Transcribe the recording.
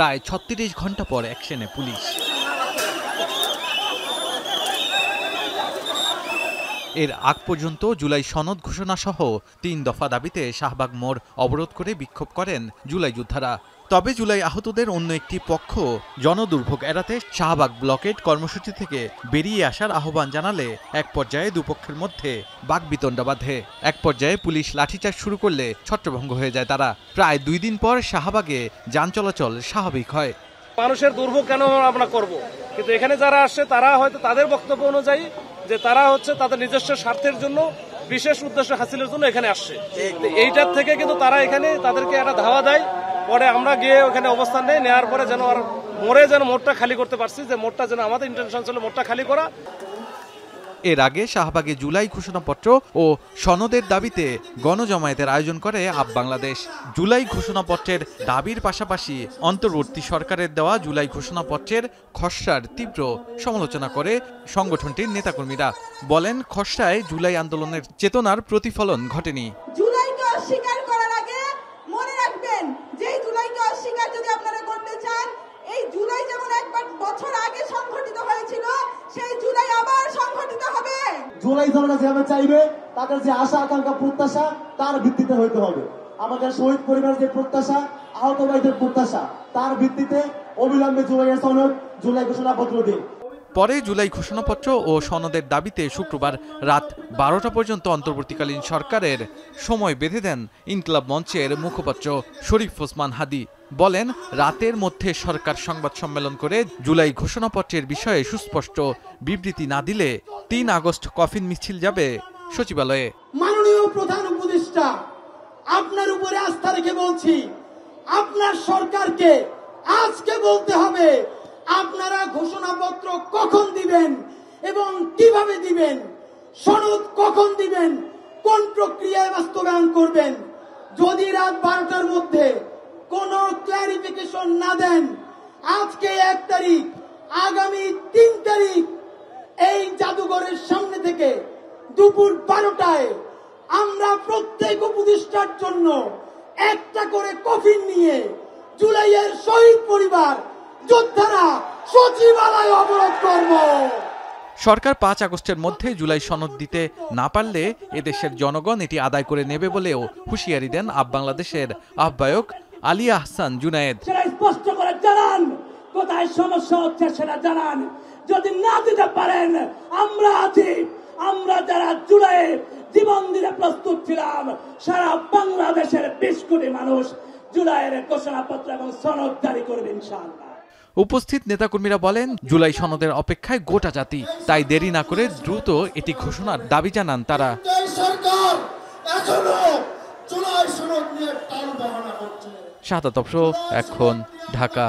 প্রায় ৩৬ ঘন্টা পর অ্যাকশনে পুলিশ। এর আগ পর্যন্ত জুলাই সনদ ঘোষণা সহ ৩ দফা দাবিতে শাহবাগ মোড় অবরোধ করে বিক্ষোভ করেন জুলাই যোদ্ধারা। তবে জুলাই আহতদের অন্য একটি পক্ষ জনদুর্ভোগ এড়াতে শাহবাগ ব্লকেড কর্মসূচি থেকে বেরিয়ে আসার আহ্বান জানালে এক পর্যায়ে দুপক্ষের মধ্যে বাকবিতণ্ডা বাধে। এক পর্যায়ে পুলিশ লাঠিচার্জ শুরু করলে ছত্রভঙ্গ হয়ে যায় তারা। প্রায় ২ দিন পর শাহবাগে যান চলাচল স্বাভাবিক হয়। মানুষের দুর্ভোগ কেন আমরা করব, কিন্তু এখানে যারা আসছে তারা হয়তো তাদের বক্তব্য অনুযায়ী যে তারা হচ্ছে তাদের নিজস্ব স্বার্থের জন্য বিশেষ উদ্দেশ্য হাসিলের জন্য এখানে আসছে। এইটার থেকে কিন্তু তারা এখানে তাদেরকে একটা ধাওয়া দেয়, পরে আমরা গিয়ে ওখানে অবস্থান নেওয়ার পরে যেন আর মোড়টা খালি করতে পারছি, যে মোড়টা যেন আমাদের ইন্টেনশন ছিল মোড়টা খালি করা। এর আগে শাহবাগে জুলাই ঘোষণাপত্র ও সনদের দাবিতে গণজমায়েতের আয়োজন করে আপ বাংলাদেশ। জুলাই ঘোষণাপত্রের দাবির পাশাপাশি অন্তর্বর্তী সরকারের দেওয়া জুলাই ঘোষণাপত্রের খসড়ার তীব্র সমালোচনা করে সংগঠনটির নেতাকর্মীরা। বলেন, খসড়ায় জুলাই আন্দোলনের চেতনার প্রতিফলন ঘটেনি। জুলাইকে অস্বীকার করার আগে মনে রাখবেন যে জুলাইকে অস্বীকার যদি আপনারা করতে চান, এই জুলাই যেমন একবার বছর আগে সংঘটিত হয়েছিল সেই জুলাই আবার সংঘটিত হবে। জুলাই জনতা যেভাবে চাইবে তাদের যে আশা আকাঙ্ক্ষা প্রত্যাশা তার ভিত্তিতে হইতে হবে। আমাদের শহীদ পরিবারের যে প্রত্যাশা, আহত ভাইদের প্রত্যাশা, তার ভিত্তিতে অবিলম্বে জুলাইয়ের সনদ, জুলাই ঘোষণাপত্র দিন। পরে জুলাই ঘোষণাপত্র ও সনদের দাবিতে শুক্রবার রাত ১২টা পর্যন্ত অন্তর্বর্তীকালীন সরকারের সময় বেঁধে দেন ইনকিলাব মঞ্চের মুখপাত্র শরীফ ওসমান হাদি। বলেন, রাতের মধ্যে সরকার সংবাদ সম্মেলন করে জুলাই ঘোষণাপত্রের বিষয়ে সুস্পষ্ট বিবৃতি না দিলে ৩ আগস্ট কফিন মিছিল যাবে সচিবালয়ে। মাননীয় প্রধান উপদেষ্টা, আপনার উপরে আস্থা রেখে বলছি, আপনার সরকারকে আজকে বলতে হবে আপনারা ঘোষণাপত্র কখন দিবেন এবং কিভাবে দিবেন, সনদ কখন দিবেন, কোন প্রক্রিয়ায় বাস্তবায়ন করবেন। যদি রাত 12টার মধ্যে কোনো ক্লারিফিকেশন না দেন, আজকে 1 তারিখ, আগামী 3 তারিখ এই জাদুঘরের সামনে থেকে দুপুর 12টায় আমরা প্রত্যেক উপদেষ্টার জন্য একটা করে কফিন নিয়ে জুলাইয়ের শহীদ পরিবার যোদ্ধারা সচিবালয় অবরোধ করব। সরকার ৫ আগস্টের মধ্যে জুলাই সনদ দিতে না পারলে এদেশের জনগণ এটি আদায় করে নেবে বলেও হুঁশিয়ারি দেন আপ বাংলাদেশের আহ্বায়ক আলী আহসান জুনায়েদ। সেটা স্পষ্ট করে জানান, কোথায় সমস্যা হচ্ছে সেটা জানান। যদি না দিতে পারেন, আমরা আছি, আমরা যারা জুলাই জীবন দিতে প্রস্তুত ছিলাম, সারা বাংলাদেশের ২০ কোটি মানুষ জুলাইয়ের ঘোষণাপত্র এবং সনদ জারি করবে ইনশাআল্লাহ। উপস্থিত নেতাকর্মীরা বলেন, জুলাই সনদের অপেক্ষায় গোটা জাতি, তাই দেরি না করে দ্রুত এটি ঘোষণার দাবি জানান তারা। শাহাদাত আফরোজ, এখন, ঢাকা।